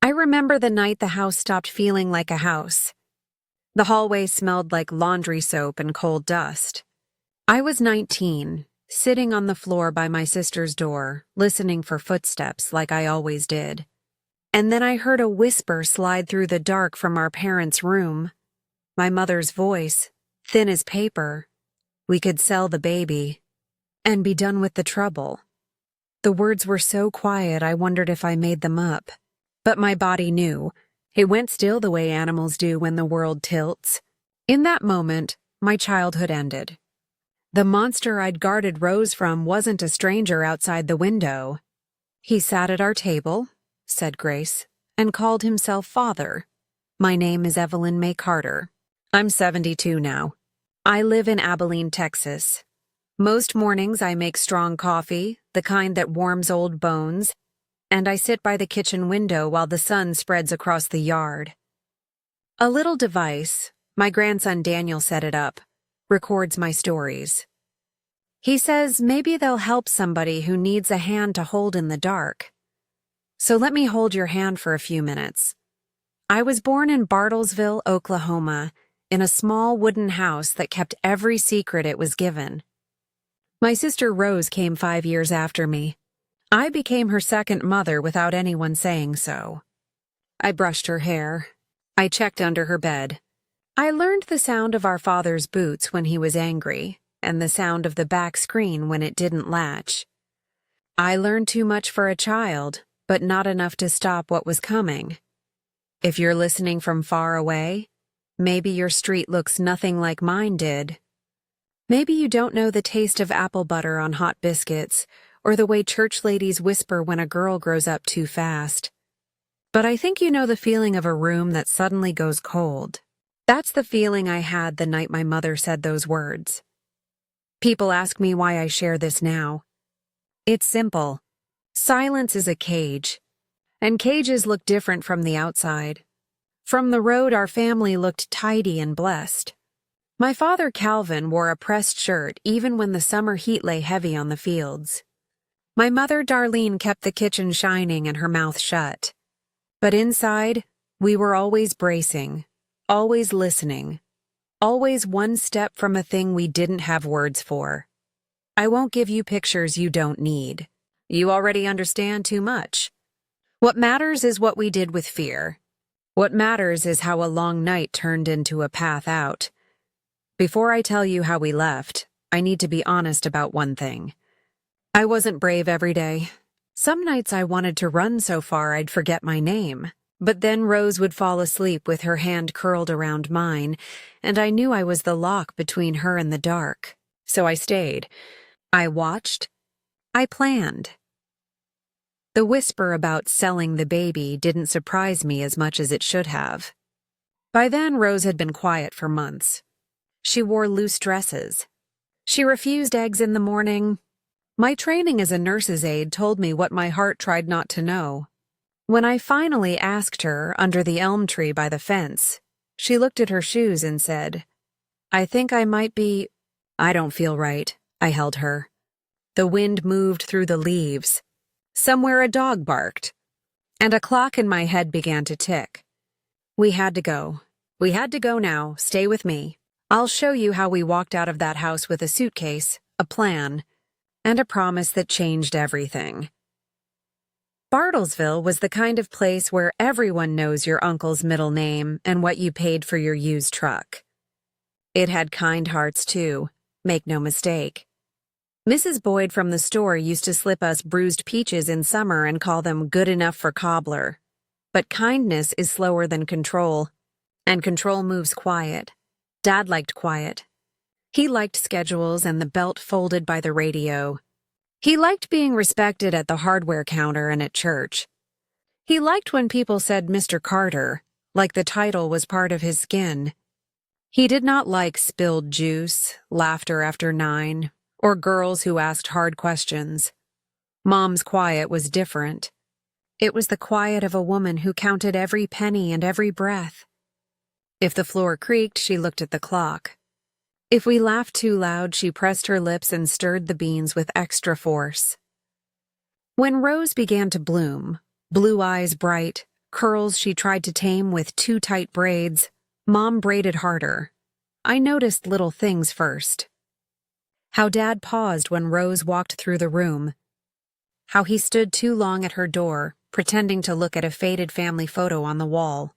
I remember the night the house stopped feeling like a house. The hallway smelled like laundry soap and coal dust. I was 19, sitting on the floor by my sister's door, listening for footsteps like I always did. And then I heard a whisper slide through the dark from our parents' room. My mother's voice, thin as paper. We could sell the baby and be done with the trouble. The words were so quiet I wondered if I made them up. But my body knew. It went still the way animals do when the world tilts. In that moment, my childhood ended. The monster I'd guarded Rose from wasn't a stranger outside the window. He sat at our table, said Grace, and called himself Father. My name is Evelyn May Carter. I'm 72 now. I live in Abilene, Texas. Most mornings I make strong coffee, the kind that warms old bones, and I sit by the kitchen window while the sun spreads across the yard. A little device, my grandson Daniel set it up, records my stories. He says maybe they'll help somebody who needs a hand to hold in the dark. So let me hold your hand for a few minutes. I was born in Bartlesville, Oklahoma, in a small wooden house that kept every secret it was given. My sister Rose came 5 years after me. I became her second mother without anyone saying so. I brushed her hair. I checked under her bed. I learned the sound of our father's boots when he was angry, and the sound of the back screen when it didn't latch. I learned too much for a child, but not enough to stop what was coming. If you're listening from far away, maybe your street looks nothing like mine did. Maybe you don't know the taste of apple butter on hot biscuits, or the way church ladies whisper when a girl grows up too fast. But I think you know the feeling of a room that suddenly goes cold. That's the feeling I had the night my mother said those words. People ask me why I share this now. It's simple. Silence is a cage, and cages look different from the outside. From the road, our family looked tidy and blessed. My father, Calvin, wore a pressed shirt even when the summer heat lay heavy on the fields. My mother, Darlene, kept the kitchen shining and her mouth shut. But inside, we were always bracing, always listening, always one step from a thing we didn't have words for. I won't give you pictures you don't need. You already understand too much. What matters is what we did with fear. What matters is how a long night turned into a path out. Before I tell you how we left, I need to be honest about one thing. I wasn't brave every day. Some nights I wanted to run so far I'd forget my name. But then Rose would fall asleep with her hand curled around mine, and I knew I was the lock between her and the dark. So I stayed. I watched. I planned. The whisper about selling the baby didn't surprise me as much as it should have. By then, Rose had been quiet for months. She wore loose dresses. She refused eggs in the morning. My training as a nurse's aide told me what my heart tried not to know. When I finally asked her under the elm tree by the fence, she looked at her shoes and said, "I think I might be—" "I don't feel right," I held her. The wind moved through the leaves. Somewhere a dog barked, and a clock in my head began to tick. We had to go. We had to go now. Stay with me. I'll show you how we walked out of that house with a suitcase, a plan, and a promise that changed everything. Bartlesville was the kind of place where everyone knows your uncle's middle name and what you paid for your used truck. It had kind hearts, too, make no mistake. Mrs. Boyd from the store used to slip us bruised peaches in summer and call them good enough for cobbler. But kindness is slower than control, and control moves quiet. Dad liked quiet. He liked schedules and the belt folded by the radio. He liked being respected at the hardware counter and at church. He liked when people said Mr. Carter, like the title was part of his skin. He did not like spilled juice, laughter after 9, or girls who asked hard questions. Mom's quiet was different. It was the quiet of a woman who counted every penny and every breath. If the floor creaked, she looked at the clock. If we laughed too loud, she pressed her lips and stirred the beans with extra force. When Rose began to bloom, blue eyes bright, Curls she tried to tame with too tight braids. Mom braided harder. I noticed little things first. How Dad paused when Rose walked through the room. How he stood too long at her door, pretending to look at a faded family photo on the wall.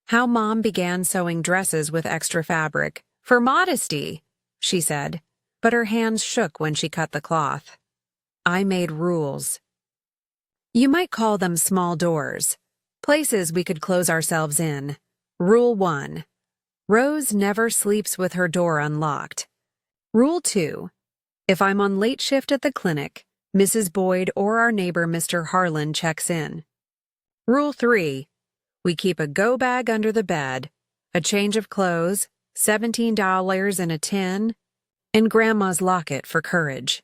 How Mom began sewing dresses with extra fabric. "For modesty," she said, but her hands shook when she cut the cloth. I made rules. You might call them small doors, places we could close ourselves in. Rule 1. Rose never sleeps with her door unlocked. Rule 2. If I'm on late shift at the clinic, Mrs. Boyd or our neighbor Mr. Harlan checks in. Rule 3. We keep a go bag under the bed, a change of clothes, $17 in a tin, and Grandma's locket for courage.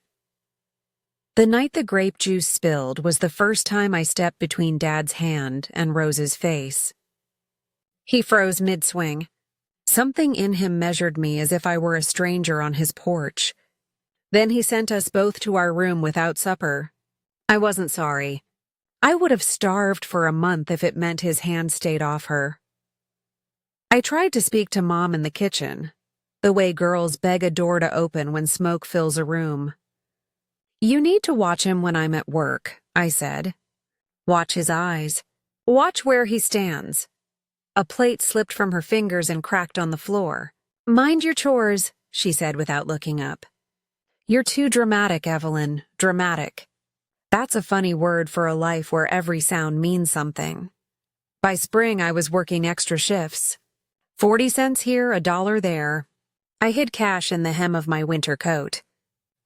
The night the grape juice spilled was the first time I stepped between Dad's hand and Rose's face. He froze mid-swing. Something in him measured me as if I were a stranger on his porch. Then he sent us both to our room without supper. I wasn't sorry. I would have starved for a month if it meant his hand stayed off her. I tried to speak to Mom in the kitchen, the way girls beg a door to open when smoke fills a room. You need to watch him when I'm at work, I said. Watch his eyes. Watch where he stands. A plate slipped from her fingers and cracked on the floor. Mind your chores, she said without looking up. You're too dramatic, Evelyn, dramatic. That's a funny word for a life where every sound means something. By spring, I was working extra shifts. 40 cents here, $1 there. I hid cash in the hem of my winter coat.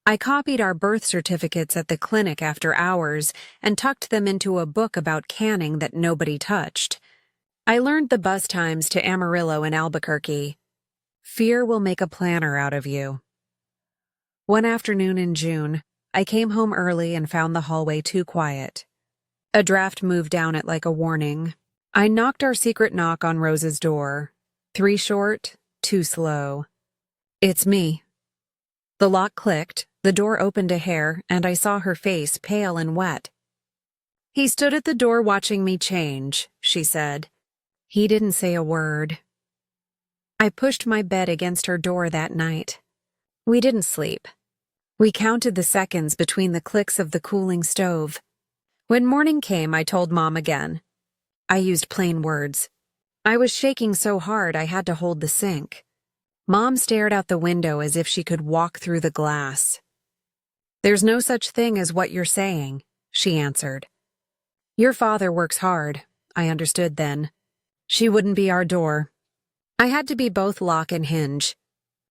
I copied our birth certificates at the clinic after hours and tucked them into a book about canning that nobody touched. I learned the bus times to Amarillo and Albuquerque. Fear will make a planner out of you. One afternoon in June, I came home early and found the hallway too quiet. A draft moved down it like a warning. I knocked our secret knock on Rose's door. 3 short, 2 slow. It's me. The lock clicked, the door opened a hair, and I saw her face, pale and wet. He stood at the door watching me change, she said. He didn't say a word. I pushed my bed against her door that night. We didn't sleep. We counted the seconds between the clicks of the cooling stove. When morning came, I told Mom again. I used plain words. I was shaking so hard I had to hold the sink. Mom stared out the window as if she could walk through the glass. There's no such thing as what you're saying, she answered. Your father works hard, I understood then. She wouldn't be our door. I had to be both lock and hinge.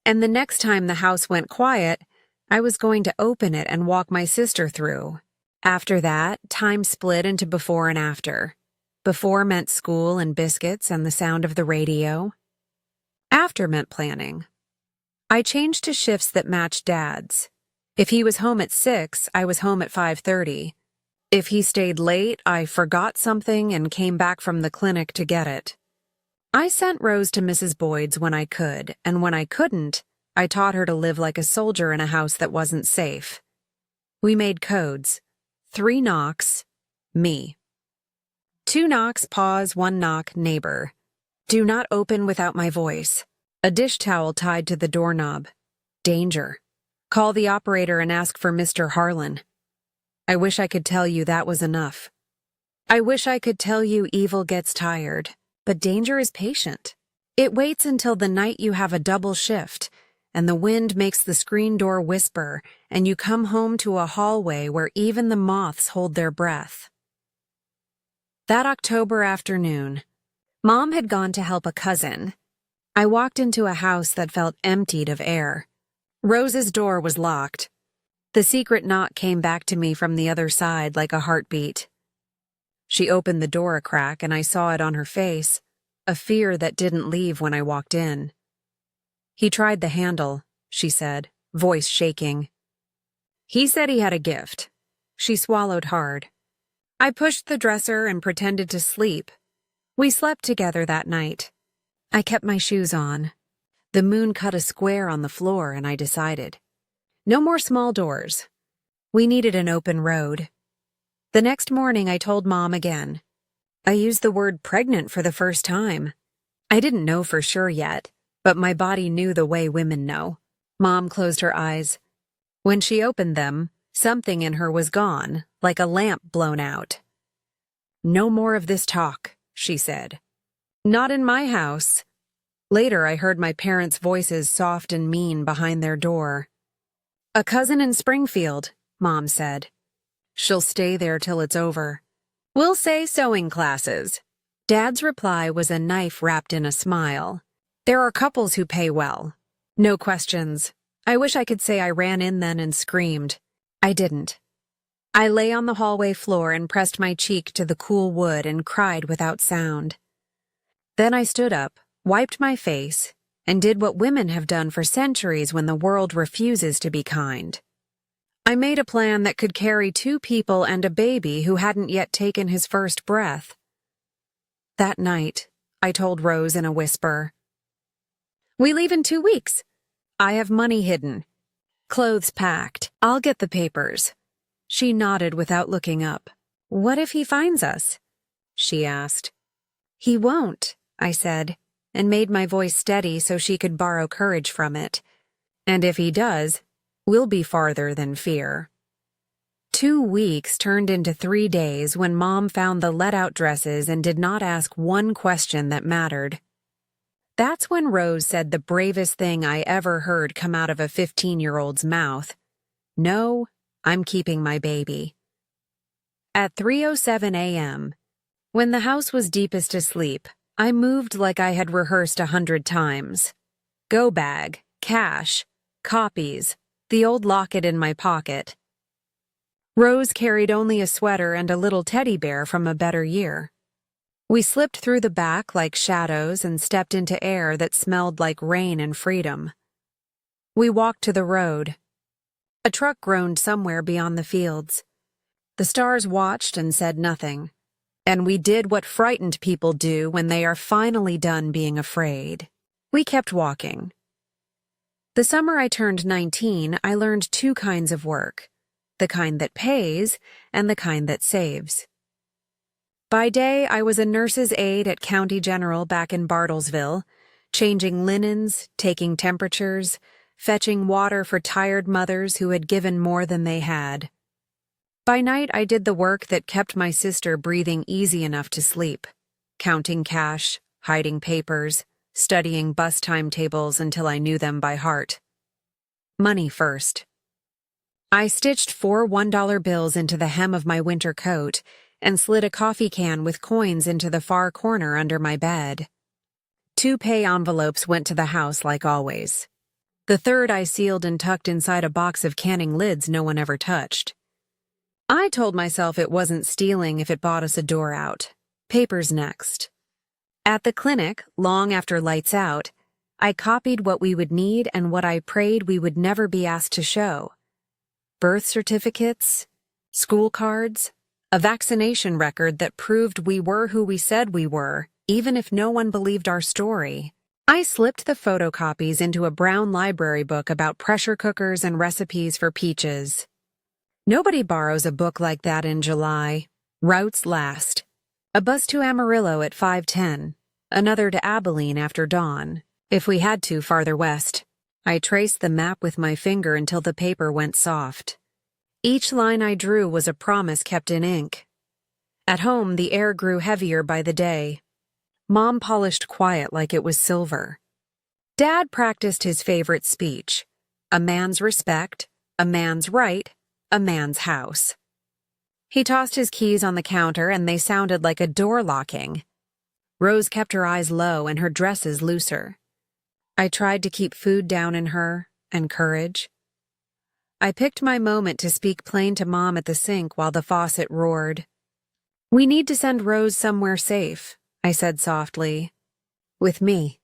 And the next time the house went quiet, I was going to open it and walk my sister through. After that, time split into before and after. Before meant school and biscuits and the sound of the radio. After meant planning. I changed to shifts that matched Dad's. If he was home at 6, I was home at 5:30. If he stayed late, I forgot something and came back from the clinic to get it. I sent Rose to Mrs. Boyd's when I could, and when I couldn't, I taught her to live like a soldier in a house that wasn't safe. We made codes. 3 knocks, me. 2 knocks, pause, 1 knock, neighbor. Do not open without my voice. A dish towel tied to the doorknob. Danger. Call the operator and ask for Mr. Harlan. I wish I could tell you that was enough. I wish I could tell you evil gets tired, but danger is patient. It waits until the night you have a double shift, and the wind makes the screen door whisper, and you come home to a hallway where even the moths hold their breath. That October afternoon, Mom had gone to help a cousin. I walked into a house that felt emptied of air. Rose's door was locked. The secret knock came back to me from the other side like a heartbeat. She opened the door a crack and I saw it on her face, a fear that didn't leave when I walked in. He tried the handle, she said, voice shaking. He said he had a gift. She swallowed hard. I pushed the dresser and pretended to sleep. We slept together that night. I kept my shoes on. The moon cut a square on the floor and I decided. No more small doors. We needed an open road. The next morning I told Mom again. I used the word pregnant for the first time. I didn't know for sure yet, but my body knew the way women know. Mom closed her eyes. When she opened them, something in her was gone, like a lamp blown out. "No more of this talk," she said. "Not in my house." Later, I heard my parents' voices soft and mean behind their door. "A cousin in Springfield," Mom said. "She'll stay there till it's over. We'll say sewing classes." Dad's reply was a knife wrapped in a smile. "There are couples who pay well. No questions." I wish I could say I ran in then and screamed. I didn't. I lay on the hallway floor and pressed my cheek to the cool wood and cried without sound. Then I stood up, wiped my face, and did what women have done for centuries when the world refuses to be kind. I made a plan that could carry 2 people and a baby who hadn't yet taken his first breath. That night, I told Rose in a whisper, "We leave in 2 weeks. I have money hidden. Clothes packed. I'll get the papers." She nodded without looking up. "What if he finds us?" she asked. "He won't," I said, and made my voice steady so she could borrow courage from it. "And if he does, we'll be farther than fear." 2 weeks turned into 3 days when Mom found the let-out dresses and did not ask one question that mattered. That's when Rose said the bravest thing I ever heard come out of a 15-year-old's mouth. "No, I'm keeping my baby." At 3:07 a.m., when the house was deepest asleep, I moved like I had rehearsed 100 times. Go bag, cash, copies, the old locket in my pocket. Rose carried only a sweater and a little teddy bear from a better year. We slipped through the back like shadows and stepped into air that smelled like rain and freedom. We walked to the road. A truck groaned somewhere beyond the fields. The stars watched and said nothing. And we did what frightened people do when they are finally done being afraid. We kept walking. The summer I turned 19, I learned 2 kinds of work: the kind that pays and the kind that saves. By day, I was a nurse's aide at County General back in Bartlesville, changing linens, taking temperatures, fetching water for tired mothers who had given more than they had. By night, I did the work that kept my sister breathing easy enough to sleep, counting cash, hiding papers, studying bus timetables until I knew them by heart. Money first. I stitched 4 $1 bills into the hem of my winter coat and slid a coffee can with coins into the far corner under my bed. 2 pay envelopes went to the house like always. The third I sealed and tucked inside a box of canning lids no one ever touched. I told myself it wasn't stealing if it bought us a door out. Papers next. At the clinic, long after lights out, I copied what we would need and what I prayed we would never be asked to show. Birth certificates, school cards, a vaccination record that proved we were who we said we were, even if no one believed our story. I slipped the photocopies into a brown library book about pressure cookers and recipes for peaches. Nobody borrows a book like that in July. Routes last. A bus to Amarillo at 5:10, another to Abilene after dawn, if we had to farther west. I traced the map with my finger until the paper went soft. Each line I drew was a promise kept in ink. At home, the air grew heavier by the day. Mom polished quiet like it was silver. Dad practiced his favorite speech: a man's respect, a man's right, a man's house. He tossed his keys on the counter and they sounded like a door locking. Rose kept her eyes low and her dresses looser. I tried to keep food down in her and courage. I picked my moment to speak plain to Mom at the sink while the faucet roared. "We need to send Rose somewhere safe," I said softly. "With me."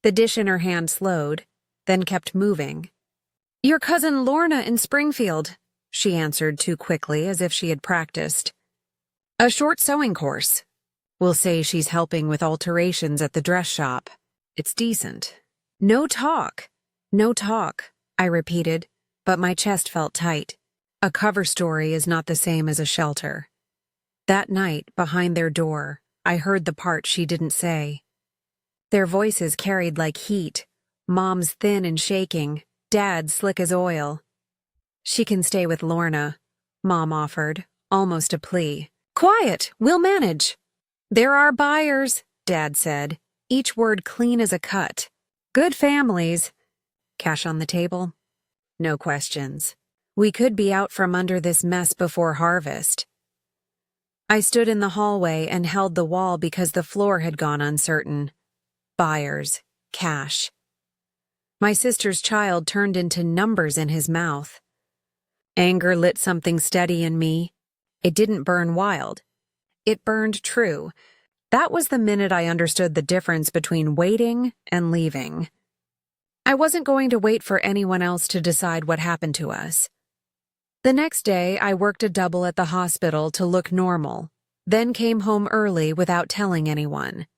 The dish in her hand slowed, then kept moving. "Your cousin Lorna in Springfield," she answered too quickly as if she had practiced. "A short sewing course. We'll say she's helping with alterations at the dress shop. It's decent." "No talk. No talk," I repeated, but my chest felt tight. A cover story is not the same as a shelter. That night, behind their door, I heard the part she didn't say. Their voices carried like heat, Mom's thin and shaking, Dad's slick as oil. "She can stay with Lorna," Mom offered, almost a plea. "Quiet, we'll manage." "There are buyers," Dad said, each word clean as a cut. "Good families." "Cash on the table?" No questions. We could be out from under this mess before harvest. I stood in the hallway and held the wall because the floor had gone uncertain. Buyers, cash. My sister's child turned into numbers in his mouth. Anger lit something steady in me. It didn't burn wild. It burned true. That was the minute I understood the difference between waiting and leaving. I wasn't going to wait for anyone else to decide what happened to us. The next day, I worked a double at the hospital to look normal, then came home early without telling anyone.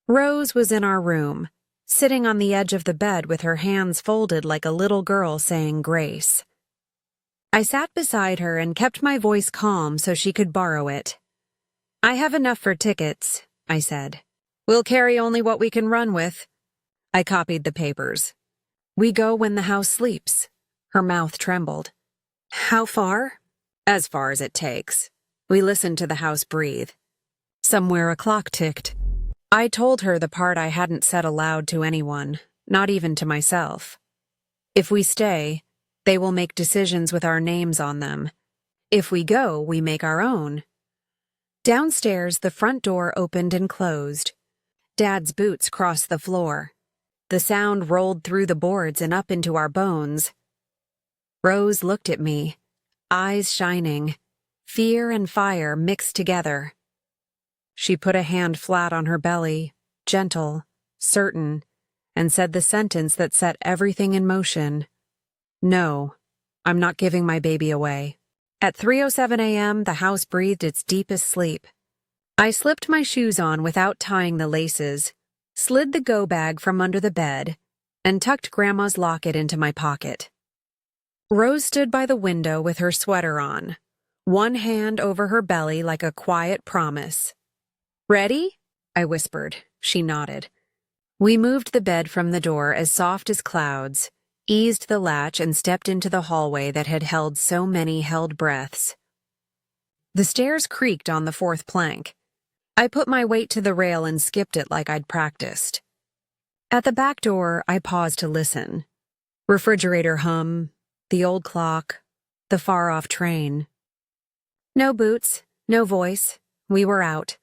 Rose was in our room, sitting on the edge of the bed with her hands folded like a little girl saying grace. I sat beside her and kept my voice calm so she could borrow it. "I have enough for tickets," I said. "We'll carry only what we can run with." I copied the papers. "We go when the house sleeps." Her mouth trembled. "How far?" "As far as it takes." We listened to the house breathe. Somewhere a clock ticked. I told her the part I hadn't said aloud to anyone, not even to myself. "If we stay, they will make decisions with our names on them. If we go, we make our own." Downstairs, the front door opened and closed. Dad's boots crossed the floor. The sound rolled through the boards and up into our bones. Rose looked at me, eyes shining, fear and fire mixed together. She put a hand flat on her belly, gentle, certain, and said the sentence that set everything in motion. "No, I'm not giving my baby away." At 3:07 a.m., the house breathed its deepest sleep. I slipped my shoes on without tying the laces, slid the go bag from under the bed, and tucked Grandma's locket into my pocket. Rose stood by the window with her sweater on, one hand over her belly like a quiet promise. "Ready?" I whispered. She nodded. We moved the bed from the door as soft as clouds, eased the latch, and stepped into the hallway that had held so many held breaths. The stairs creaked on the fourth plank. I put my weight to the rail and skipped it like I'd practiced. At the back door, I paused to listen. Refrigerator hum, the old clock, the far-off train. No boots, no voice. We were out.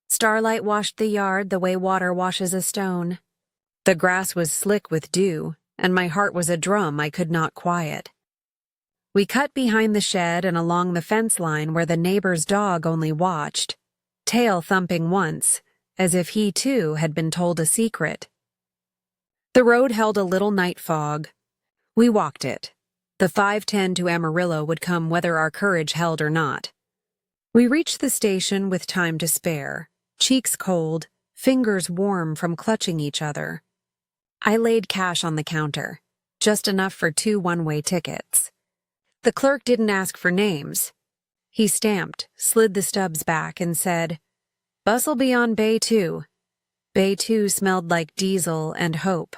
Starlight washed the yard the way water washes a stone. The grass was slick with dew, and my heart was a drum I could not quiet. We cut behind the shed and along the fence line where the neighbor's dog only watched, tail thumping once, as if he too had been told a secret. The road held a little night fog. We walked it. The 5:10 to Amarillo would come whether our courage held or not. We reached the station with time to spare, cheeks cold, fingers warm from clutching each other. I laid cash on the counter, just enough for 2 one-way tickets. The clerk didn't ask for names. He stamped, slid the stubs back, and said, "Bus'll be on Bay 2. Bay 2 smelled like diesel and hope.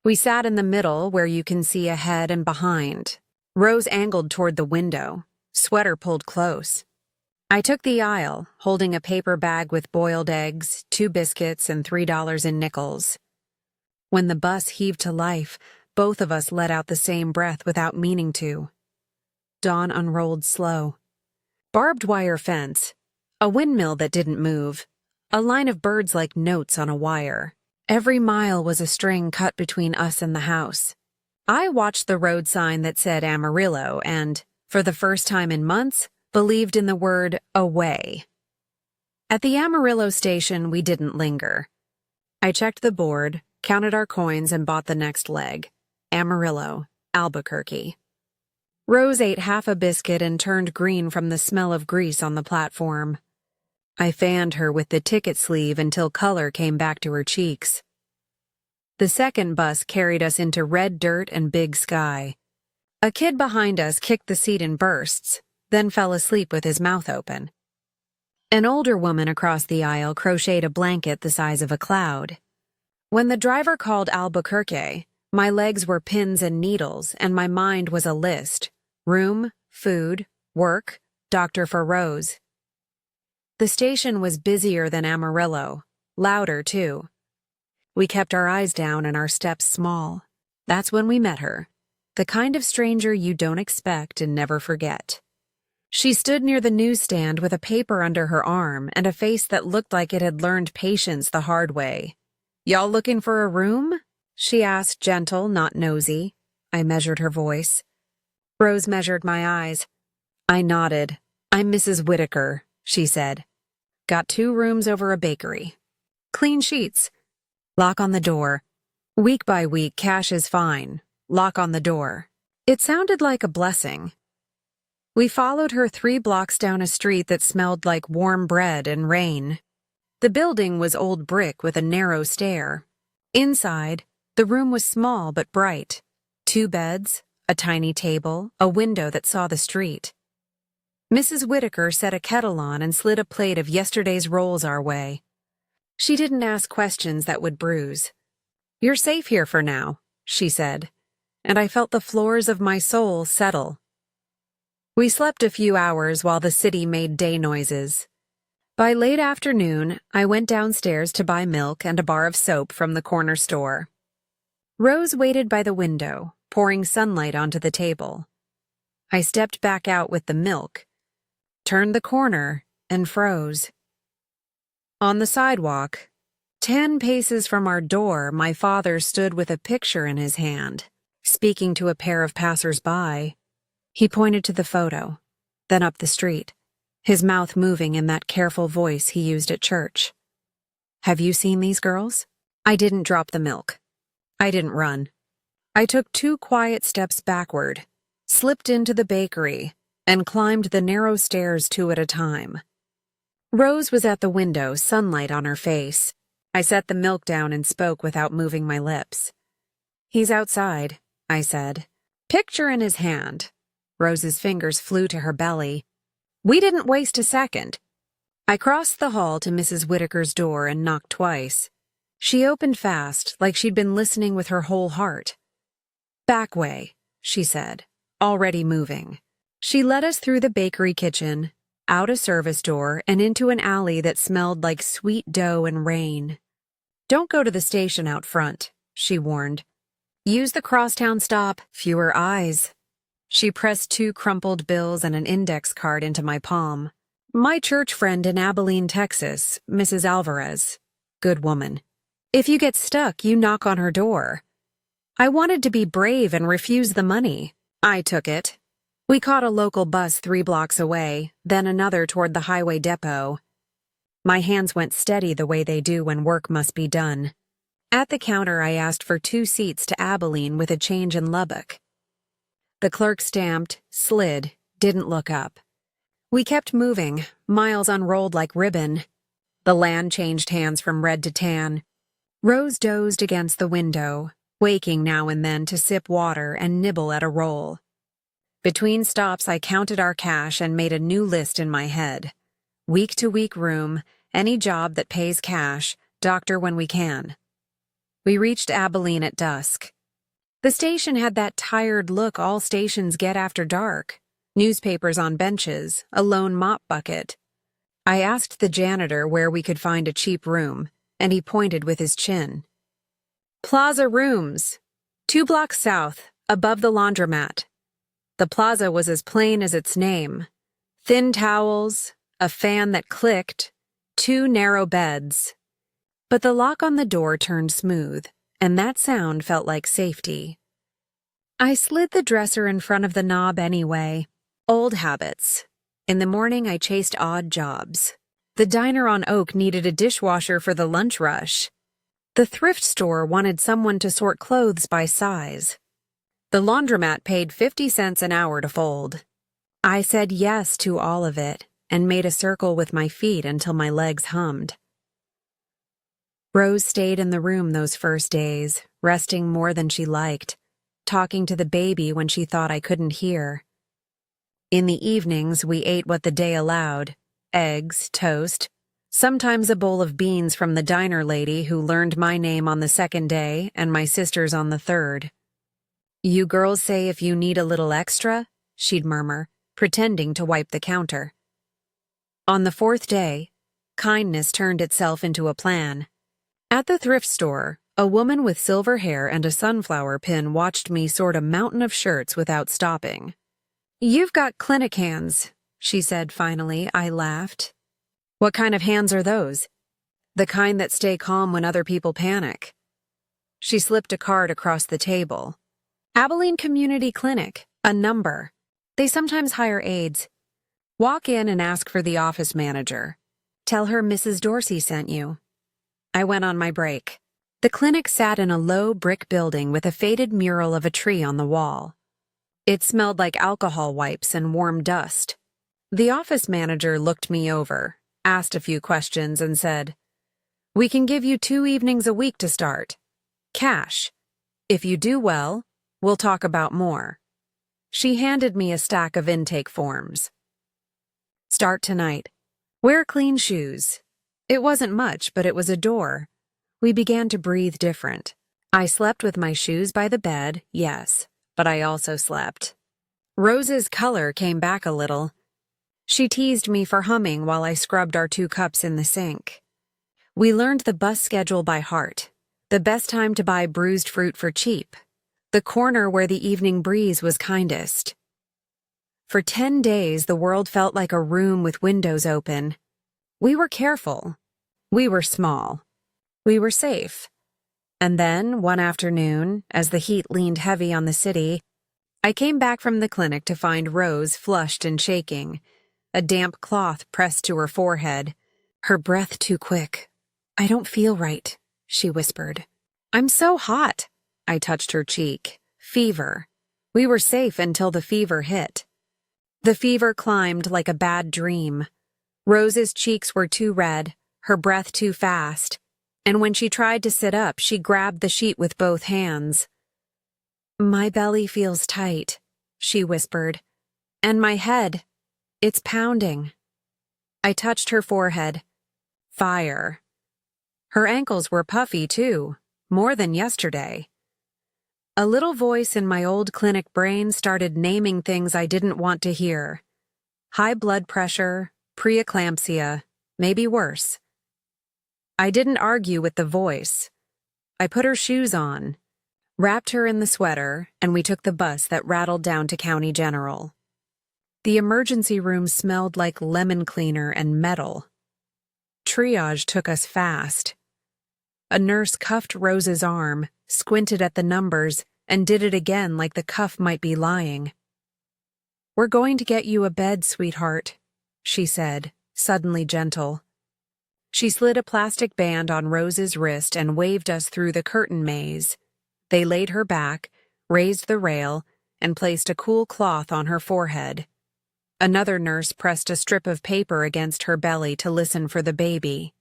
We sat in the middle where you can see ahead and behind. Rose angled toward the window, sweater pulled close. I took the aisle, holding a paper bag with boiled eggs, 2 biscuits, and $3 in nickels. When the bus heaved to life, both of us let out the same breath without meaning to. Dawn unrolled slow. Barbed wire fence, a windmill that didn't move, a line of birds like notes on a wire. Every mile was a string cut between us and the house. I watched the road sign that said Amarillo and, for the first time in months, believed in the word away. At the Amarillo station, we didn't linger. I checked the board, counted our coins, and bought the next leg. Amarillo, Albuquerque. Rose ate half a biscuit and turned green from the smell of grease on the platform. I fanned her with the ticket sleeve until color came back to her cheeks. The second bus carried us into red dirt and big sky. A kid behind us kicked the seat in bursts, then fell asleep with his mouth open. An older woman across the aisle crocheted a blanket the size of a cloud. When the driver called Albuquerque, my legs were pins and needles, and my mind was a list: room, food, work, doctor for Rose. The station was busier than Amarillo, louder too. We kept our eyes down and our steps small. That's when we met her, the kind of stranger you don't expect and never forget. She stood near the newsstand with a paper under her arm and a face that looked like it had learned patience the hard way. "Y'all looking for a room?" she asked, gentle, not nosy. I measured her voice. Rose measured my eyes. I nodded. "I'm Mrs. Whitaker," she said. "Got 2 rooms over a bakery. Clean sheets. Lock on the door. Week by week, cash is fine. Lock on the door." It sounded like a blessing. We followed her 3 blocks down a street that smelled like warm bread and rain. The building was old brick with a narrow stair. Inside, the room was small but bright. 2 beds, a tiny table, a window that saw the street. Mrs. Whitaker set a kettle on and slid a plate of yesterday's rolls our way. She didn't ask questions that would bruise. "You're safe here for now," she said, and I felt the floors of my soul settle. We slept a few hours while the city made day noises. By late afternoon, I went downstairs to buy milk and a bar of soap from the corner store. Rose waited by the window, pouring sunlight onto the table. I stepped back out with the milk, turned the corner, and froze. On the sidewalk, 10 paces from our door, my father stood with a picture in his hand, speaking to a pair of passers-by. He pointed to the photo, then up the street, his mouth moving in that careful voice he used at church. "Have you seen these girls?" I didn't drop the milk. I didn't run. I took 2 quiet steps backward, slipped into the bakery, and climbed the narrow stairs 2 at a time. Rose was at the window, sunlight on her face. I set the milk down and spoke without moving my lips. "He's outside," I said. "Picture in his hand." Rose's fingers flew to her belly. We didn't waste a second. I crossed the hall to Mrs. Whitaker's door and knocked twice. She opened fast, like she'd been listening with her whole heart. "Back way," she said, already moving. She led us through the bakery kitchen, out a service door, and into an alley that smelled like sweet dough and rain. "Don't go to the station out front," she warned. "Use the crosstown stop, fewer eyes." She pressed 2 crumpled bills and an index card into my palm. "My church friend in Abilene, Texas, Mrs. Alvarez. Good woman. If you get stuck, you knock on her door." I wanted to be brave and refuse the money. I took it. We caught a local bus 3 blocks away, then another toward the highway depot. My hands went steady the way they do when work must be done. At the counter, I asked for 2 seats to Abilene with a change in Lubbock. The clerk stamped, slid, didn't look up. We kept moving, miles unrolled like ribbon. The land changed hands from red to tan. Rose dozed against the window, waking now and then to sip water and nibble at a roll. Between stops, I counted our cash and made a new list in my head. Week-to-week room, any job that pays cash, doctor when we can. We reached Abilene at dusk. The station had that tired look all stations get after dark. Newspapers on benches, a lone mop bucket. I asked the janitor where we could find a cheap room, and he pointed with his chin. "Plaza Rooms, 2 blocks south, above the laundromat." The plaza was as plain as its name. Thin towels, a fan that clicked, 2 narrow beds. But the lock on the door turned smooth, and that sound felt like safety. I slid the dresser in front of the knob anyway. Old habits. In the morning, I chased odd jobs. The diner on Oak needed a dishwasher for the lunch rush. The thrift store wanted someone to sort clothes by size. The laundromat paid 50 cents an hour to fold. I said yes to all of it and made a circle with my feet until my legs hummed. Rose stayed in the room those first days, resting more than she liked, talking to the baby when she thought I couldn't hear. In the evenings, we ate what the day allowed, eggs, toast, sometimes a bowl of beans from the diner lady who learned my name on the second day and my sister's on the third. "You girls say if you need a little extra," she'd murmur, pretending to wipe the counter. On the fourth day, kindness turned itself into a plan. At the thrift store, a woman with silver hair and a sunflower pin watched me sort a mountain of shirts without stopping. "You've got clinic hands," she said finally. I laughed. "What kind of hands are those?" "The kind that stay calm when other people panic." She slipped a card across the table. "Abilene Community Clinic, a number. They sometimes hire aides. Walk in and ask for the office manager. Tell her Mrs. Dorsey sent you." I went on my break. The clinic sat in a low brick building with a faded mural of a tree on the wall. It smelled like alcohol wipes and warm dust. The office manager looked me over, asked a few questions, and said, "We can give you 2 evenings a week to start. Cash. If you do well, we'll talk about more." She handed me a stack of intake forms. "Start tonight. Wear clean shoes." It wasn't much, but it was a door. We began to breathe different. I slept with my shoes by the bed, yes, but I also slept. Rose's color came back a little. She teased me for humming while I scrubbed our 2 cups in the sink. We learned the bus schedule by heart. The best time to buy bruised fruit for cheap. The corner where the evening breeze was kindest. For 10 days, the world felt like a room with windows open. We were careful. We were small. We were safe. And then, one afternoon, as the heat leaned heavy on the city, I came back from the clinic to find Rose flushed and shaking, a damp cloth pressed to her forehead, her breath too quick. "I don't feel right," she whispered. "I'm so hot." I touched her cheek. "Fever." We were safe until the fever hit. The fever climbed like a bad dream. Rose's cheeks were too red, her breath too fast, and when she tried to sit up, she grabbed the sheet with both hands. "My belly feels tight," she whispered. "And my head, it's pounding." I touched her forehead. Fire. Her ankles were puffy, too, more than yesterday. A little voice in my old clinic brain started naming things I didn't want to hear. High blood pressure, preeclampsia, maybe worse. I didn't argue with the voice. I put her shoes on, wrapped her in the sweater, and we took the bus that rattled down to County General. The emergency room smelled like lemon cleaner and metal. Triage took us fast. A nurse cuffed Rose's arm, squinted at the numbers, and did it again like the cuff might be lying. "We're going to get you a bed, sweetheart," she said, suddenly gentle. She slid a plastic band on Rose's wrist and waved us through the curtain maze. They laid her back, raised the rail, and placed a cool cloth on her forehead. Another nurse pressed a strip of paper against her belly to listen for the baby.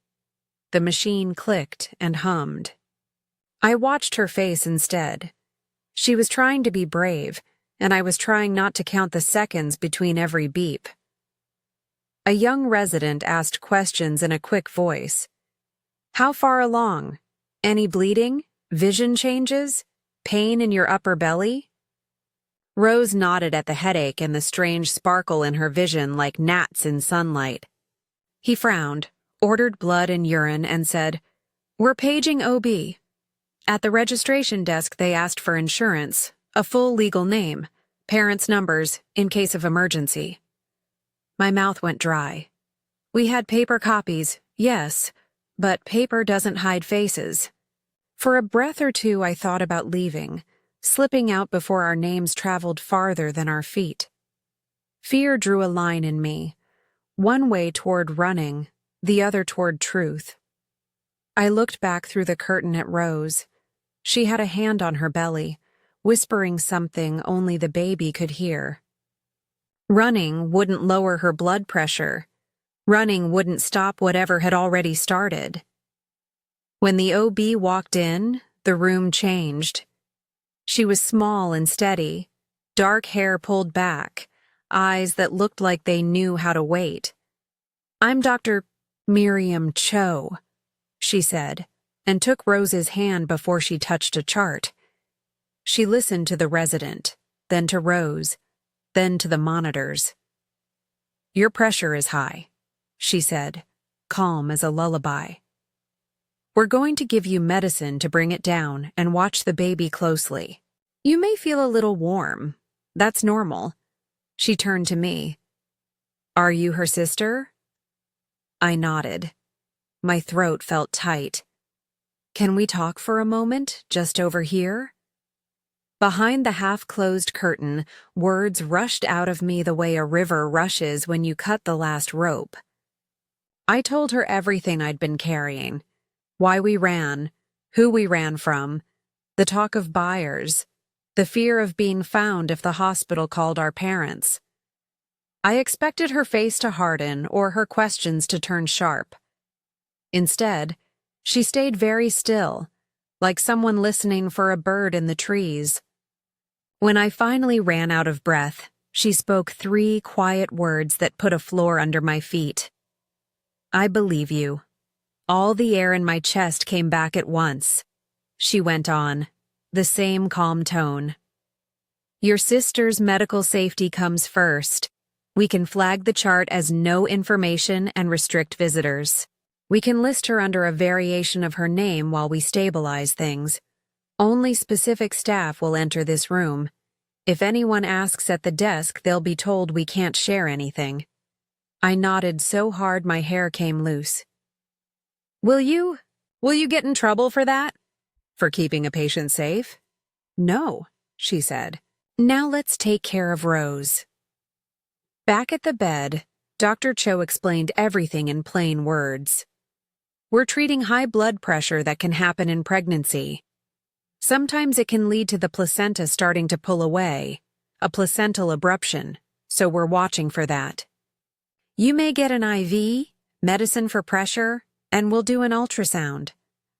The machine clicked and hummed. I watched her face instead. She was trying to be brave, and I was trying not to count the seconds between every beep. A young resident asked questions in a quick voice. "How far along? Any bleeding? Vision changes? Pain in your upper belly?" Rose nodded at the headache and the strange sparkle in her vision like gnats in sunlight. He frowned, ordered blood and urine, and said, "We're paging OB." At the registration desk they asked for insurance, a full legal name, parents' numbers, in case of emergency. My mouth went dry. We had paper copies, yes, but paper doesn't hide faces. For a breath or two I thought about leaving, slipping out before our names traveled farther than our feet. Fear drew a line in me, one way toward running, the other toward truth. I looked back through the curtain at Rose. She had a hand on her belly, whispering something only the baby could hear. Running wouldn't lower her blood pressure. Running wouldn't stop whatever had already started. When the OB walked in, the room changed. She was small and steady, dark hair pulled back, eyes that looked like they knew how to wait. I'm Dr. Miriam Cho, she said, and took Rose's hand before she touched a chart. She listened to the resident, then to Rose, then to the monitors. Your pressure is high, she said, calm as a lullaby. We're going to give you medicine to bring it down and watch the baby closely. You may feel a little warm. That's normal. She turned to me. Are you her sister? I nodded. My throat felt tight. Can we talk for a moment, just over here? Behind the half-closed curtain, words rushed out of me the way a river rushes when you cut the last rope. I told her everything I'd been carrying. Why we ran, who we ran from, the talk of buyers, the fear of being found if the hospital called our parents. I expected her face to harden or her questions to turn sharp. Instead, she stayed very still, like someone listening for a bird in the trees. When I finally ran out of breath, she spoke 3 quiet words that put a floor under my feet. I believe you. All the air in my chest came back at once. She went on, the same calm tone. Your sister's medical safety comes first. We can flag the chart as no information and restrict visitors. We can list her under a variation of her name while we stabilize things. Only specific staff will enter this room. If anyone asks at the desk, they'll be told we can't share anything. I nodded so hard my hair came loose. Will you get in trouble for that? For keeping a patient safe? No, she said. Now let's take care of Rose. Back at the bed, Dr. Cho explained everything in plain words. We're treating high blood pressure that can happen in pregnancy. Sometimes it can lead to the placenta starting to pull away, a placental abruption, so we're watching for that. You may get an IV, medicine for pressure, and we'll do an ultrasound.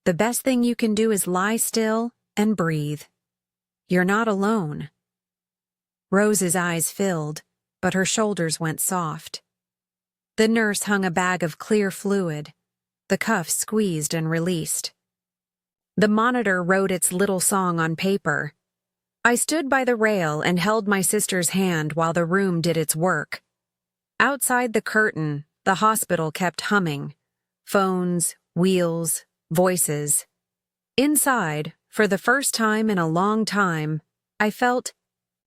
The best thing you can do is lie still and breathe. You're not alone. Rose's eyes filled, but her shoulders went soft. The nurse hung a bag of clear fluid. The cuff squeezed and released. The monitor wrote its little song on paper. I stood by the rail and held my sister's hand while the room did its work. Outside the curtain, the hospital kept humming. Phones, wheels, voices. Inside, for the first time in a long time, I felt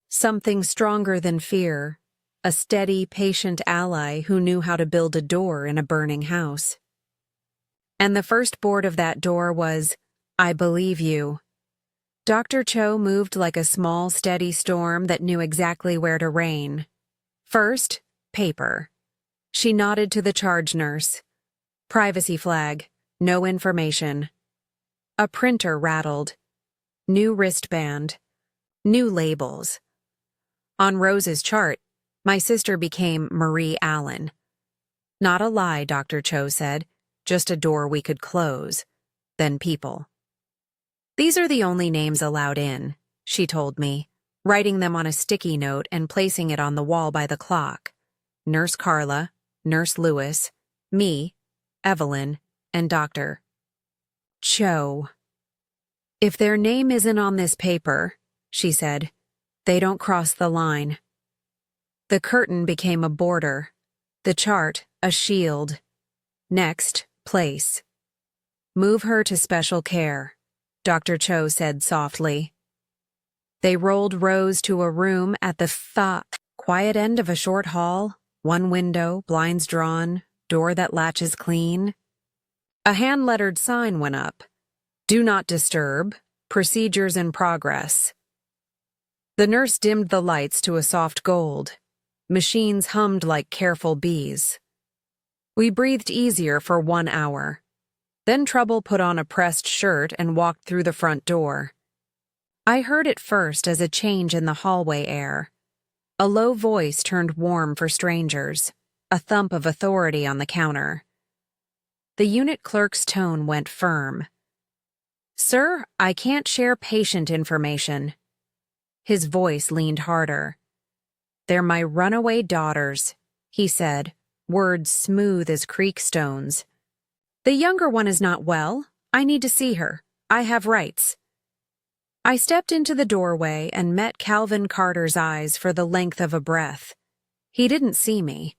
something stronger than fear, a steady, patient ally who knew how to build a door in a burning house. And the first board of that door was, I believe you. Dr. Cho moved like a small, steady storm that knew exactly where to rain. First, paper. She nodded to the charge nurse. Privacy flag. No information. A printer rattled. New wristband. New labels. On Rose's chart, my sister became Marie Allen. Not a lie, Dr. Cho said. Just a door we could close. Then people. These are the only names allowed in, she told me, writing them on a sticky note and placing it on the wall by the clock. Nurse Carla, Nurse Lewis, me, Evelyn, and Dr. Cho. If their name isn't on this paper, she said, they don't cross the line. The curtain became a border, the chart a shield. Next, place. Move her to special care, Dr. Cho said softly. They rolled Rose to a room at the quiet end of a short hall, one window, blinds drawn, door that latches clean. A hand-lettered sign went up. Do not disturb. Procedures in progress. The nurse dimmed the lights to a soft gold. Machines hummed like careful bees. We breathed easier for 1 hour. Then Trouble put on a pressed shirt and walked through the front door. I heard it first as a change in the hallway air. A low voice turned warm for strangers, a thump of authority on the counter. The unit clerk's tone went firm. Sir, I can't share patient information. His voice leaned harder. They're my runaway daughters, he said, words smooth as creek stones. "The younger one is not well. I need to see her. I have rights." I stepped into the doorway and met Calvin Carter's eyes for the length of a breath. He didn't see me.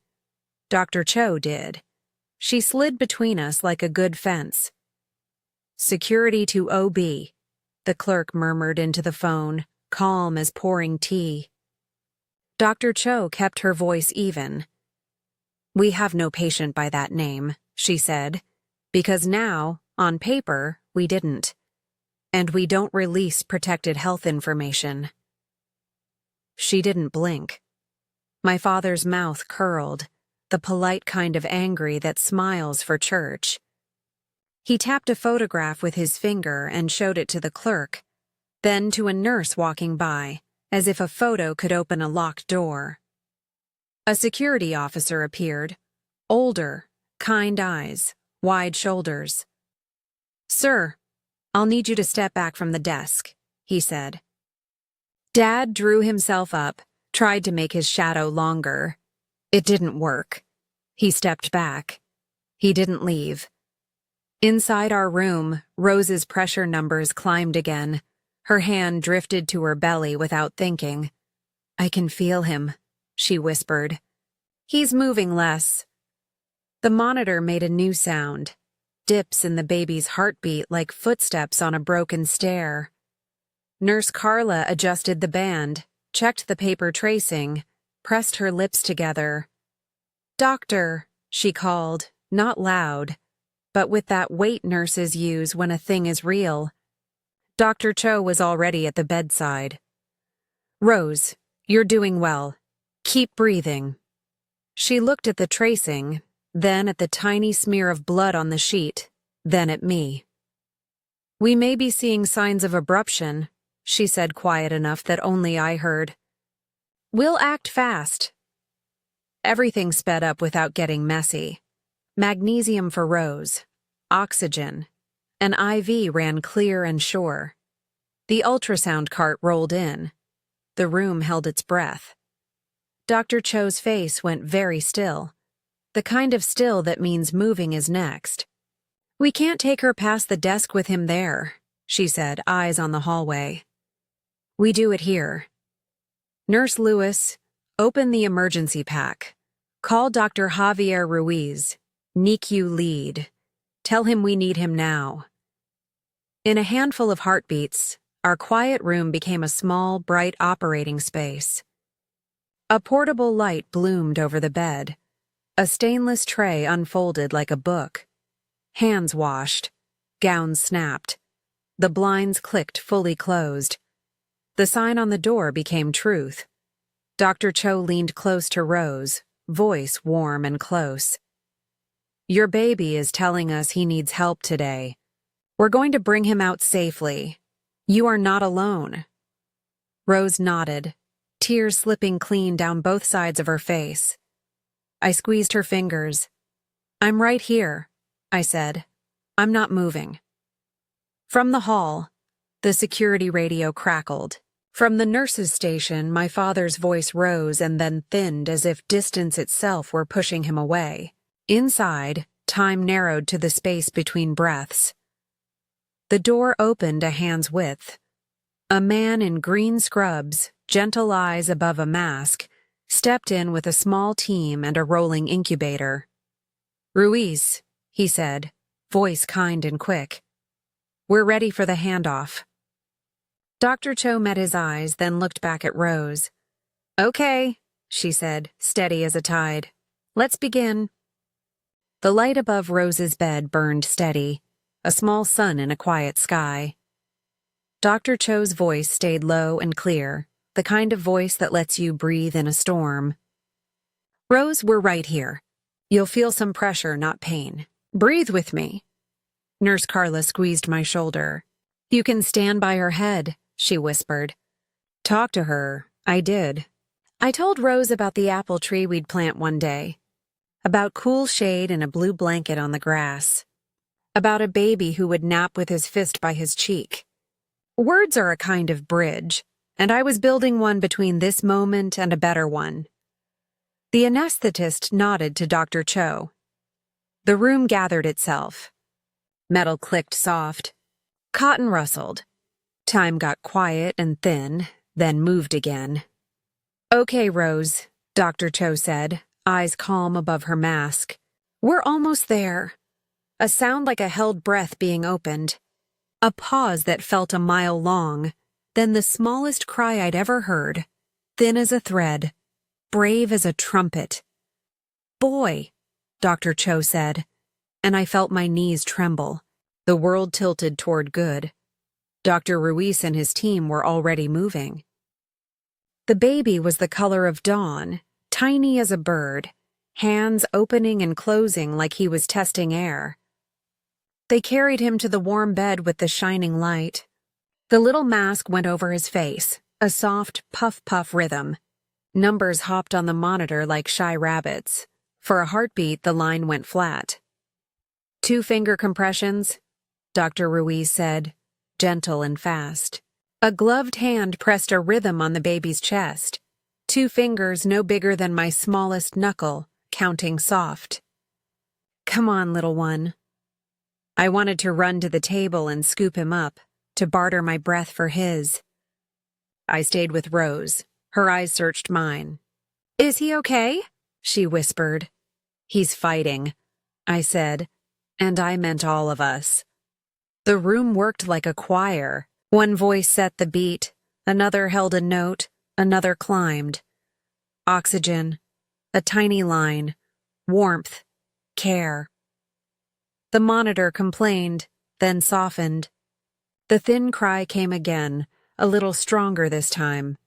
Dr. Cho did. She slid between us like a good fence. "Security to OB," the clerk murmured into the phone, calm as pouring tea. Dr. Cho kept her voice even. "We have no patient by that name," she said, "because now, on paper, we didn't. And we don't release protected health information." She didn't blink. My father's mouth curled, the polite kind of angry that smiles for church. He tapped a photograph with his finger and showed it to the clerk, then to a nurse walking by, as if a photo could open a locked door. A security officer appeared, older, kind eyes, wide shoulders. "Sir, I'll need you to step back from the desk," he said. Dad drew himself up, tried to make his shadow longer. It didn't work. He stepped back. He didn't leave. Inside our room, Rose's pressure numbers climbed again. Her hand drifted to her belly without thinking. "I can feel him," she whispered. "He's moving less." The monitor made a new sound. Dips in the baby's heartbeat like footsteps on a broken stair. Nurse Carla adjusted the band, checked the paper tracing, pressed her lips together. "Doctor," she called, not loud, but with that weight nurses use when a thing is real. Dr. Cho was already at the bedside. "Rose, you're doing well. Keep breathing." She looked at the tracing, then at the tiny smear of blood on the sheet, then at me. "We may be seeing signs of abruption," she said quiet enough that only I heard. "We'll act fast." Everything sped up without getting messy. Magnesium for Rose, oxygen. An IV ran clear and sure. The ultrasound cart rolled in. The room held its breath. Dr. Cho's face went very still. The kind of still that means moving is next. "We can't take her past the desk with him there," she said, eyes on the hallway. "We do it here. Nurse Lewis, open the emergency pack. Call Dr. Javier Ruiz, NICU lead. Tell him we need him now." In a handful of heartbeats, our quiet room became a small, bright operating space. A portable light bloomed over the bed. A stainless tray unfolded like a book. Hands washed. Gowns snapped. The blinds clicked fully closed. The sign on the door became truth. Dr. Cho leaned close to Rose, voice warm and close. "Your baby is telling us he needs help today. We're going to bring him out safely. You are not alone." Rose nodded, tears slipping clean down both sides of her face. I squeezed her fingers. "I'm right here," I said. "I'm not moving." From the hall, the security radio crackled. From the nurse's station, my father's voice rose and then thinned as if distance itself were pushing him away. Inside, time narrowed to the space between breaths. The door opened a hand's width. A man in green scrubs, gentle eyes above a mask, stepped in with a small team and a rolling incubator. "Ruiz," he said, voice kind and quick. "We're ready for the handoff." Dr. Cho met his eyes, then looked back at Rose. "Okay," she said, steady as a tide. "Let's begin." The light above Rose's bed burned steady, a small sun in a quiet sky. Dr. Cho's voice stayed low and clear, the kind of voice that lets you breathe in a storm. "Rose, we're right here. You'll feel some pressure, not pain. Breathe with me." Nurse Carla squeezed my shoulder. "You can stand by her head," she whispered. "Talk to her." I did. I told Rose about the apple tree we'd plant one day. About cool shade and a blue blanket on the grass. About a baby who would nap with his fist by his cheek. Words are a kind of bridge, and I was building one between this moment and a better one. The anesthetist nodded to Dr. Cho. The room gathered itself. Metal clicked soft. Cotton rustled. Time got quiet and thin, then moved again. "Okay, Rose," Dr. Cho said, eyes calm above her mask. "We're almost there." A sound like a held breath being opened. A pause that felt a mile long, then the smallest cry I'd ever heard, thin as a thread, brave as a trumpet. "Boy," Dr. Cho said, and I felt my knees tremble. The world tilted toward good. Dr. Ruiz and his team were already moving. The baby was the color of dawn, tiny as a bird, hands opening and closing like he was testing air. They carried him to the warm bed with the shining light. The little mask went over his face, a soft puff-puff rhythm. Numbers hopped on the monitor like shy rabbits. For a heartbeat, the line went flat. 2 finger compressions, Dr. Ruiz said, gentle and fast. A gloved hand pressed a rhythm on the baby's chest. 2 fingers no bigger than my smallest knuckle, counting soft. "Come on, little one." I wanted to run to the table and scoop him up, to barter my breath for his. I stayed with Rose. Her eyes searched mine. "Is he okay?" she whispered. "He's fighting," I said, and I meant all of us. The room worked like a choir. One voice set the beat, another held a note, another climbed. Oxygen, a tiny line, warmth, care. The monitor complained, then softened. The thin cry came again, a little stronger this time.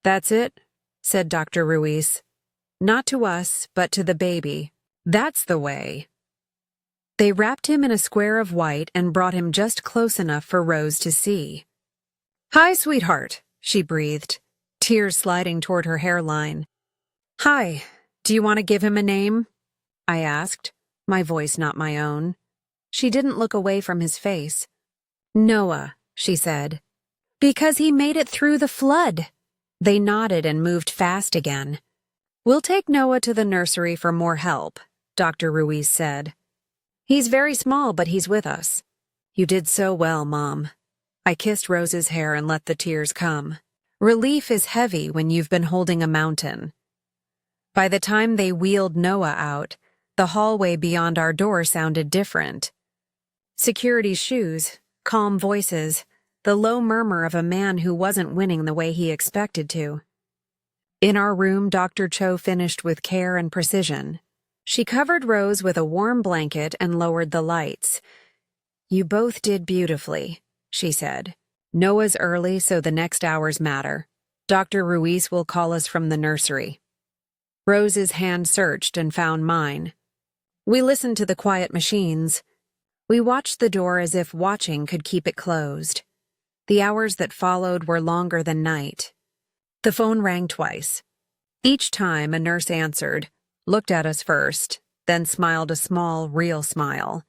"That's it," said Dr. Ruiz. "Not to us, but to the baby. That's the way." They wrapped him in a square of white and brought him just close enough for Rose to see. "Hi, sweetheart," she breathed, tears sliding toward her hairline. "Hi, do you want to give him a name?" I asked, my voice not my own. She didn't look away from his face. "Noah," she said. "Because he made it through the flood." They nodded and moved fast again. "We'll take Noah to the nursery for more help," Dr. Ruiz said. "He's very small, but he's with us." "You did so well, Mom." I kissed Rose's hair and let the tears come. Relief is heavy when you've been holding a mountain. By the time they wheeled Noah out, the hallway beyond our door sounded different. Security's shoes, calm voices, the low murmur of a man who wasn't winning the way he expected to. In our room, Dr. Cho finished with care and precision. She covered Rose with a warm blanket and lowered the lights. "You both did beautifully," she said. "Noah's early, so the next hours matter. Dr. Ruiz will call us from the nursery." Rose's hand searched and found mine. We listened to the quiet machines. We watched the door as if watching could keep it closed. The hours that followed were longer than night. The phone rang twice. Each time a nurse answered, looked at us first, then smiled a small, real smile.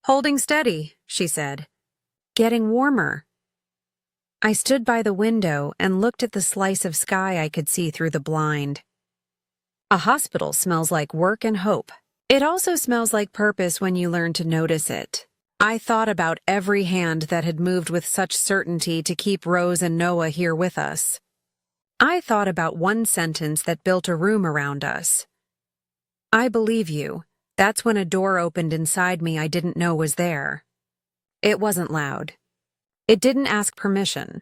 "Holding steady," she said. "Getting warmer." I stood by the window and looked at the slice of sky I could see through the blind. A hospital smells like work and hope. It also smells like purpose when you learn to notice it. I thought about every hand that had moved with such certainty to keep Rose and Noah here with us. I thought about one sentence that built a room around us. "I believe you." That's when a door opened inside me I didn't know was there. It wasn't loud. It didn't ask permission.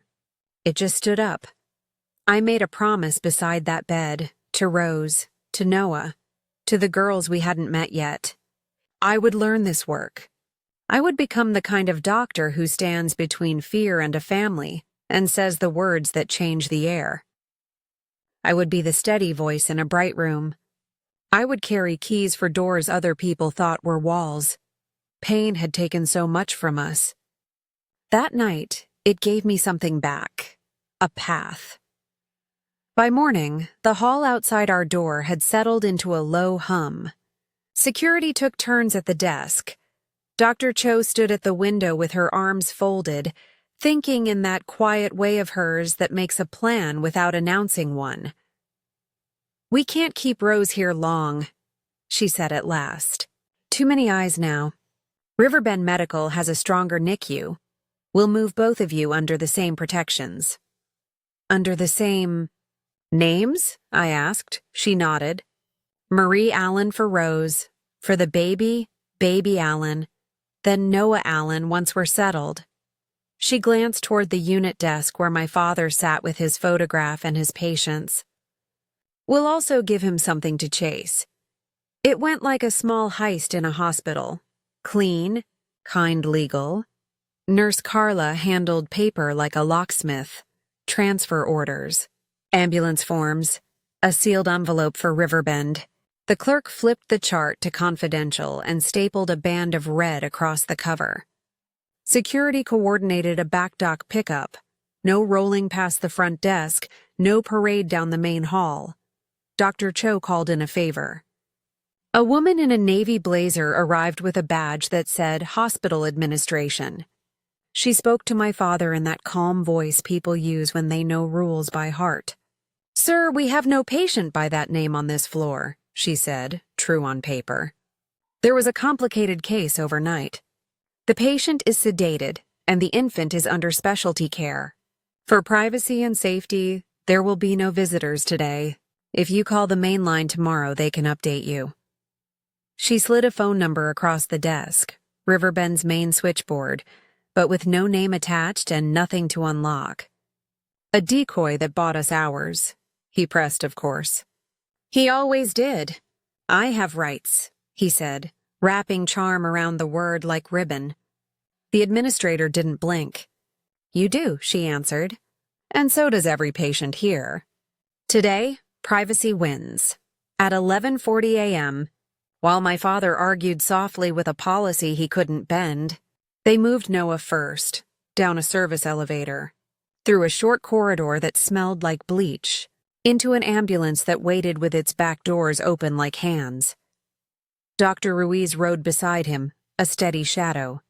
It just stood up. I made a promise beside that bed, to Rose, to Noah, to the girls we hadn't met yet. I would learn this work. I would become the kind of doctor who stands between fear and a family and says the words that change the air. I would be the steady voice in a bright room. I would carry keys for doors other people thought were walls. Pain had taken so much from us. That night, it gave me something back. A path. By morning, the hall outside our door had settled into a low hum. Security took turns at the desk. Dr. Cho stood at the window with her arms folded, thinking in that quiet way of hers that makes a plan without announcing one. "We can't keep Rose here long," she said at last. "Too many eyes now. Riverbend Medical has a stronger NICU. We'll move both of you under the same protections." "Under the same names?" I asked. She nodded. "Marie Allen for Rose. For the baby, Baby Allen. Then Noah Allen once we're settled." She glanced toward the unit desk where my father sat with his photograph and his patients. "We'll also give him something to chase." It went like a small heist in a hospital. Clean, kind legal. Nurse Carla handled paper like a locksmith. Transfer orders. Ambulance forms. A sealed envelope for Riverbend. The clerk flipped the chart to confidential and stapled a band of red across the cover. Security coordinated a backdock pickup. No rolling past the front desk, no parade down the main hall. Dr. Cho called in a favor. A woman in a navy blazer arrived with a badge that said Hospital Administration. She spoke to my father in that calm voice people use when they know rules by heart. "Sir, we have no patient by that name on this floor," she said, true on paper. "There was a complicated case overnight. The patient is sedated, and the infant is under specialty care. For privacy and safety, there will be no visitors today. If you call the main line tomorrow, they can update you." She slid a phone number across the desk, Riverbend's main switchboard, but with no name attached and nothing to unlock. A decoy that bought us hours. He pressed, of course. "He always did. I have rights," he said, wrapping charm around the word like ribbon. The administrator didn't blink. "You do," she answered. "And so does every patient here. Today, privacy wins." At 11:40 a.m., while my father argued softly with a policy he couldn't bend, they moved Noah first, down a service elevator, through a short corridor that smelled like bleach, into an ambulance that waited with its back doors open like hands. Dr. Ruiz rode beside him, a steady shadow,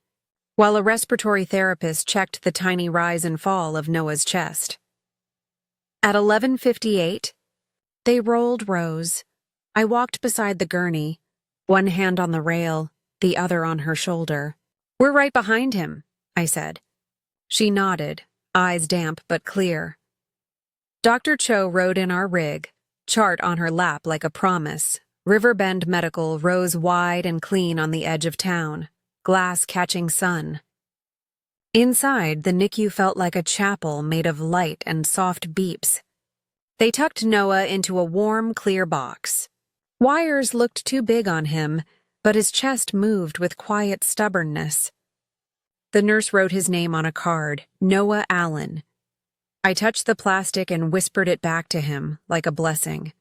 while a respiratory therapist checked the tiny rise and fall of Noah's chest. At 11:58, they rolled Rose. I walked beside the gurney, one hand on the rail, the other on her shoulder. "We're right behind him," I said. She nodded, eyes damp but clear. Dr. Cho rode in our rig, chart on her lap like a promise. Riverbend Medical rose wide and clean on the edge of town, glass catching sun. Inside, the NICU felt like a chapel made of light and soft beeps. They tucked Noah into a warm, clear box. Wires looked too big on him, but his chest moved with quiet stubbornness. The nurse wrote his name on a card, Noah Allen. I touched the plastic and whispered it back to him, like a blessing.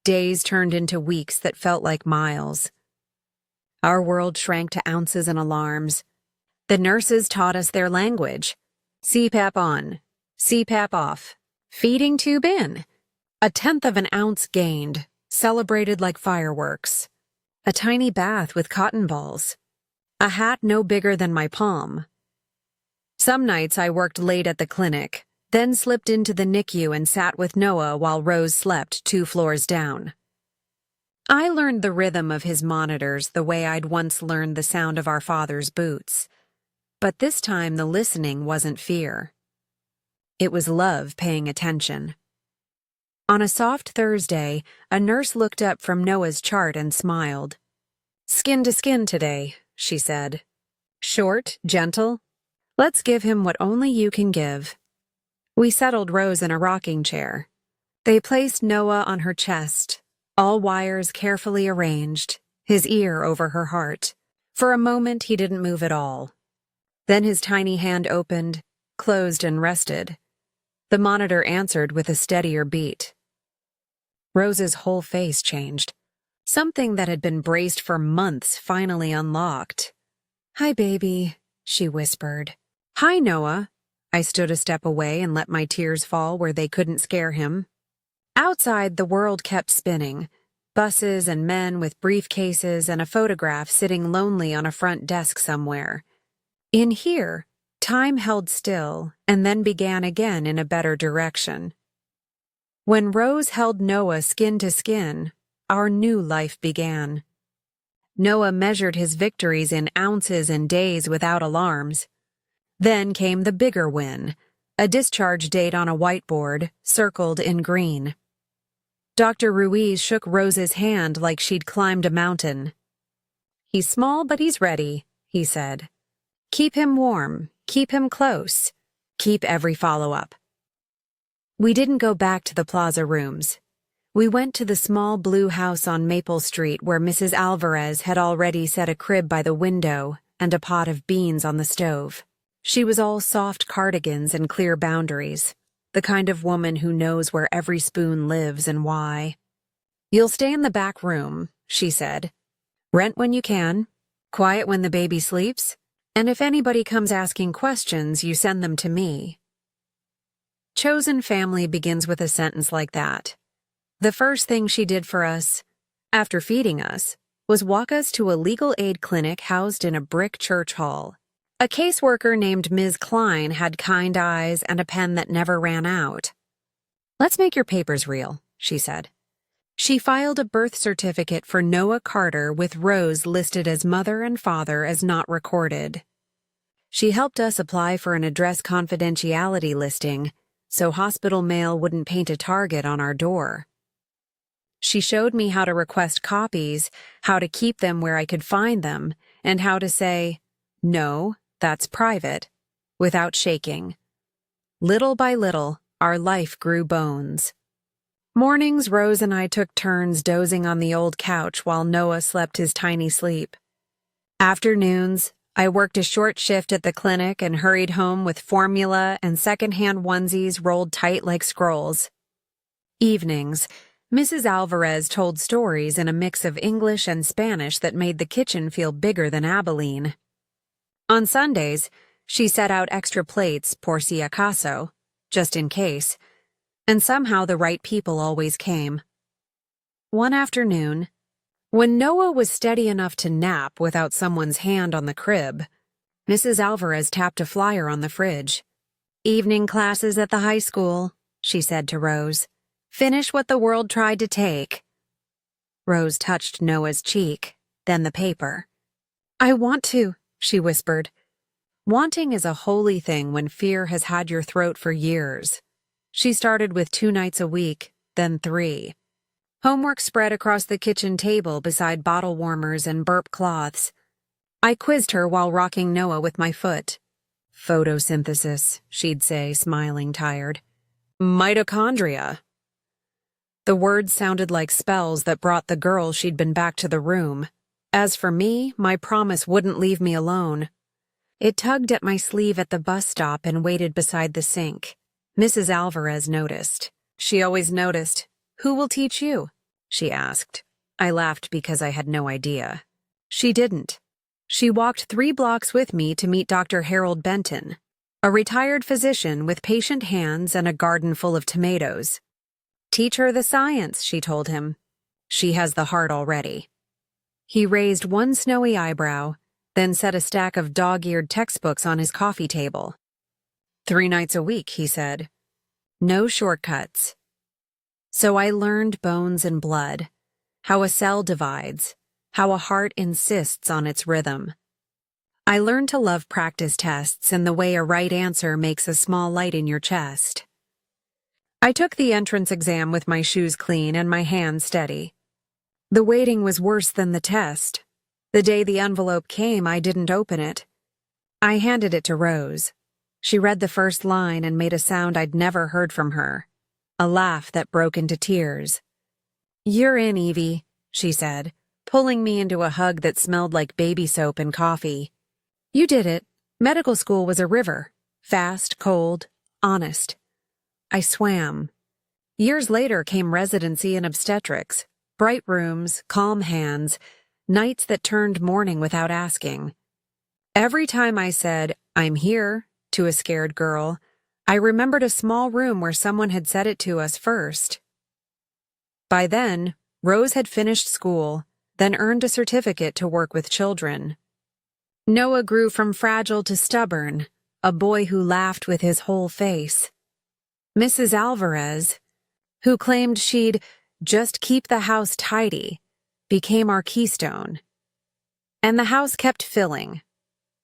Days turned into weeks that felt like miles. Our world shrank to ounces and alarms. The nurses taught us their language. CPAP on, CPAP off, feeding tube in. 1/10 of an ounce gained, celebrated like fireworks. A tiny bath with cotton balls. A hat no bigger than my palm. Some nights I worked late at the clinic, then slipped into the NICU and sat with Noah while Rose slept 2 floors down. I learned the rhythm of his monitors the way I'd once learned the sound of our father's boots. But this time the listening wasn't fear. It was love paying attention. On a soft Thursday, a nurse looked up from Noah's chart and smiled. "Skin to skin today," she said. "Short, gentle. Let's give him what only you can give." We settled Rose in a rocking chair. They placed Noah on her chest, all wires carefully arranged, his ear over her heart. For a moment, he didn't move at all. Then his tiny hand opened, closed and rested. The monitor answered with a steadier beat. Rose's whole face changed. Something that had been braced for months finally unlocked. "Hi, baby," she whispered. "Hi, Noah." I stood a step away and let my tears fall where they couldn't scare him. Outside, the world kept spinning. Buses and men with briefcases and a photograph sitting lonely on a front desk somewhere. In here, time held still and then began again in a better direction. When Rose held Noah skin to skin, our new life began. Noah measured his victories in ounces and days without alarms. Then came the bigger win, a discharge date on a whiteboard, circled in green. Dr. Ruiz shook Rose's hand like she'd climbed a mountain. "He's small, but he's ready," he said. "Keep him warm, keep him close, keep every follow-up." We didn't go back to the plaza rooms. We went to the small blue house on Maple Street where Mrs. Alvarez had already set a crib by the window and a pot of beans on the stove. She was all soft cardigans and clear boundaries, the kind of woman who knows where every spoon lives and why. "You'll stay in the back room," she said. "Rent when you can, quiet when the baby sleeps, and if anybody comes asking questions, you send them to me." Chosen family begins with a sentence like that. The first thing she did for us, after feeding us, was walk us to a legal aid clinic housed in a brick church hall. A caseworker named Ms. Klein had kind eyes and a pen that never ran out. "Let's make your papers real," she said. She filed a birth certificate for Noah Carter with Rose listed as mother and father as not recorded. She helped us apply for an address confidentiality listing so hospital mail wouldn't paint a target on our door. She showed me how to request copies, how to keep them where I could find them, and how to say, "No, that's private," without shaking. Little by little, our life grew bones. Mornings, Rose and I took turns dozing on the old couch while Noah slept his tiny sleep. Afternoons, I worked a short shift at the clinic and hurried home with formula and secondhand onesies rolled tight like scrolls. Evenings, Mrs. Alvarez told stories in a mix of English and Spanish that made the kitchen feel bigger than Abilene. On Sundays, she set out extra plates por si acaso, just in case, and somehow the right people always came. One afternoon, when Noah was steady enough to nap without someone's hand on the crib, Mrs. Alvarez tapped a flyer on the fridge. "Evening classes at the high school," she said to Rose. "Finish what the world tried to take." Rose touched Noah's cheek, then the paper. "I want to," she whispered. Wanting is a holy thing when fear has had your throat for years. She started with 2 nights a week, then 3. Homework spread across the kitchen table beside bottle warmers and burp cloths. I quizzed her while rocking Noah with my foot. "Photosynthesis," she'd say, smiling tired. "Mitochondria." The words sounded like spells that brought the girl she'd been back to the room. As for me, my promise wouldn't leave me alone. It tugged at my sleeve at the bus stop and waited beside the sink. Mrs. Alvarez noticed. She always noticed. "Who will teach you?" she asked. I laughed because I had no idea. She didn't. She walked 3 blocks with me to meet Dr. Harold Benton, a retired physician with patient hands and a garden full of tomatoes. "Teach her the science," she told him. "She has the heart already." He raised one snowy eyebrow, then set a stack of dog-eared textbooks on his coffee table. 3 nights a week, he said. No shortcuts. So I learned bones and blood, how a cell divides, how a heart insists on its rhythm. I learned to love practice tests and the way a right answer makes a small light in your chest. I took the entrance exam with my shoes clean and my hands steady. The waiting was worse than the test. The day the envelope came, I didn't open it. I handed it to Rose. She read the first line and made a sound I'd never heard from her, a laugh that broke into tears. "You're in, Evie," she said, pulling me into a hug that smelled like baby soap and coffee. "You did it. Medical school was a river. Fast, cold, honest." I swam. Years later came residency in obstetrics, bright rooms, calm hands, nights that turned morning without asking. Every time I said, "I'm here," to a scared girl, I remembered a small room where someone had said it to us first. By then, Rose had finished school, then earned a certificate to work with children. Noah grew from fragile to stubborn, a boy who laughed with his whole face. Mrs. Alvarez, who claimed she'd just keep the house tidy, became our keystone. And the house kept filling,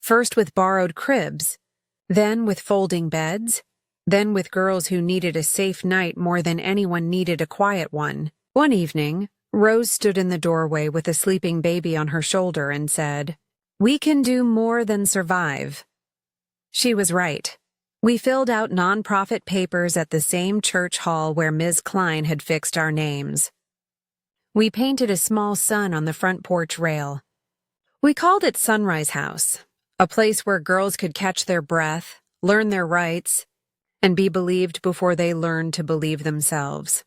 first with borrowed cribs, then with folding beds, then with girls who needed a safe night more than anyone needed a quiet one. One evening, Rose stood in the doorway with a sleeping baby on her shoulder and said, "We can do more than survive." She was right. We filled out nonprofit papers at the same church hall where Ms. Klein had fixed our names. We painted a small sun on the front porch rail. We called it Sunrise House, a place where girls could catch their breath, learn their rights, and be believed before they learned to believe themselves.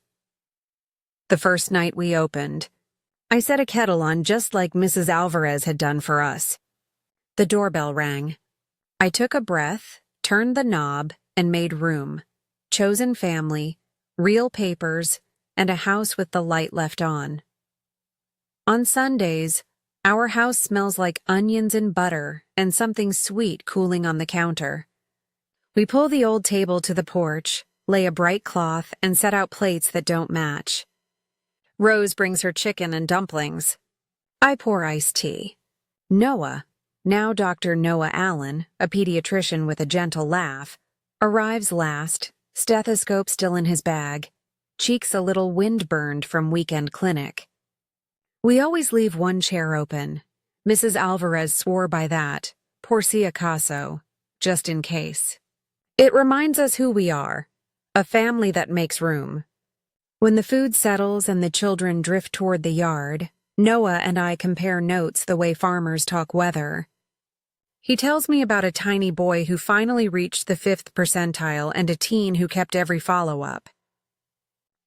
The first night we opened, I set a kettle on just like Mrs. Alvarez had done for us. The doorbell rang. I took a breath, turned the knob, and made room. Chosen family, real papers, and a house with the light left on. On Sundays, our house smells like onions and butter and something sweet cooling on the counter. We pull the old table to the porch, lay a bright cloth, and set out plates that don't match. Rose brings her chicken and dumplings. I pour iced tea. Noah, now Dr. Noah Allen, a pediatrician with a gentle laugh, arrives last, stethoscope still in his bag, cheeks a little wind-burned from weekend clinic. We always leave one chair open. Mrs. Alvarez swore by that, por si acaso, just in case. It reminds us who we are, a family that makes room. When the food settles and the children drift toward the yard, Noah and I compare notes the way farmers talk weather. He tells me about a tiny boy who finally reached the 5th percentile and a teen who kept every follow-up.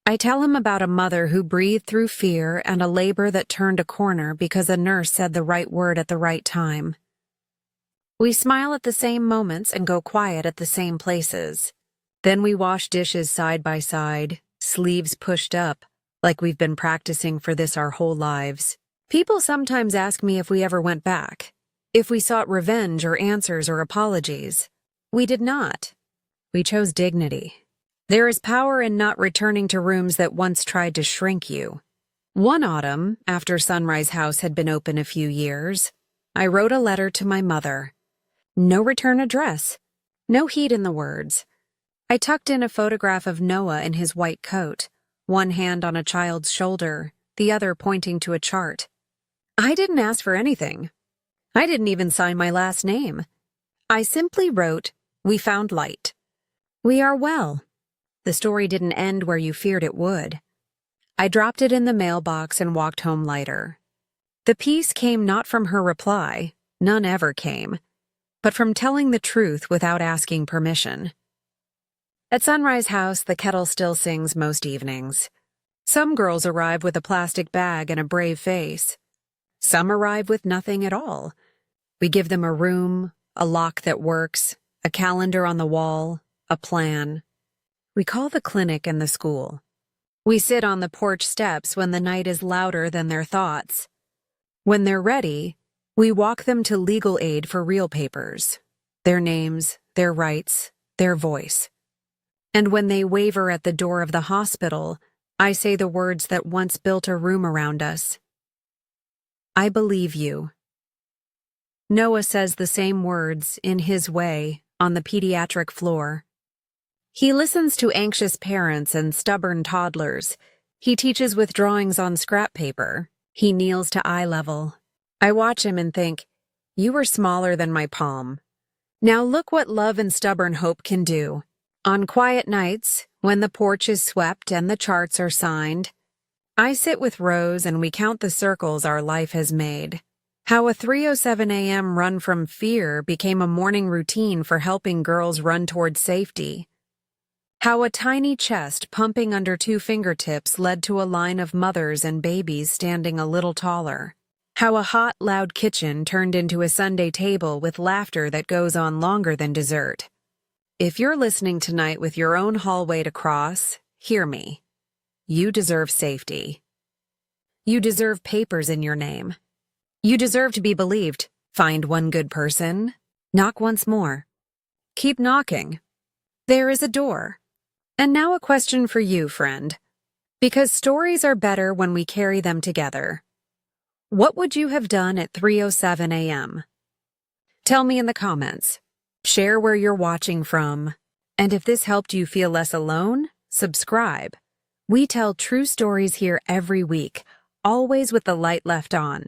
I tell him about a mother who breathed through fear and a labor that turned a corner because a nurse said the right word at the right time. We smile at the same moments and go quiet at the same places. Then we wash dishes side by side, sleeves pushed up, like we've been practicing for this our whole lives. People sometimes ask me if we ever went back, if we sought revenge or answers or apologies. We did not. We chose dignity. There is power in not returning to rooms that once tried to shrink you. One autumn, after Sunrise House had been open a few years, I wrote a letter to my mother. No return address. No heat in the words. I tucked in a photograph of Noah in his white coat, one hand on a child's shoulder, the other pointing to a chart. I didn't ask for anything. I didn't even sign my last name. I simply wrote, "We found light. We are well." The story didn't end where you feared it would. I dropped it in the mailbox and walked home lighter. The peace came not from her reply, none ever came, but from telling the truth without asking permission. At Sunrise House, the kettle still sings most evenings. Some girls arrive with a plastic bag and a brave face. Some arrive with nothing at all. We give them a room, a lock that works, a calendar on the wall, a plan. We call the clinic and the school. We sit on the porch steps when the night is louder than their thoughts. When they're ready, we walk them to legal aid for real papers, their names, their rights, their voice. And when they waver at the door of the hospital, I say the words that once built a room around us. I believe you. Noah says the same words, in his way, on the pediatric floor. He listens to anxious parents and stubborn toddlers. He teaches with drawings on scrap paper. He kneels to eye level. I watch him and think, you were smaller than my palm. Now look what love and stubborn hope can do. On quiet nights, when the porch is swept and the charts are signed, I sit with Rose and we count the circles our life has made. How a 3:07 a.m. run from fear became a morning routine for helping girls run toward safety. How a tiny chest pumping under 2 fingertips led to a line of mothers and babies standing a little taller. How a hot, loud kitchen turned into a Sunday table with laughter that goes on longer than dessert. If you're listening tonight with your own hallway to cross, hear me. You deserve safety. You deserve papers in your name. You deserve to be believed. Find one good person. Knock once more. Keep knocking. There is a door. And now a question for you, friend. Because stories are better when we carry them together. What would you have done at 3:07 a.m.? Tell me in the comments. Share where you're watching from. And if this helped you feel less alone, subscribe. We tell true stories here every week, always with the light left on.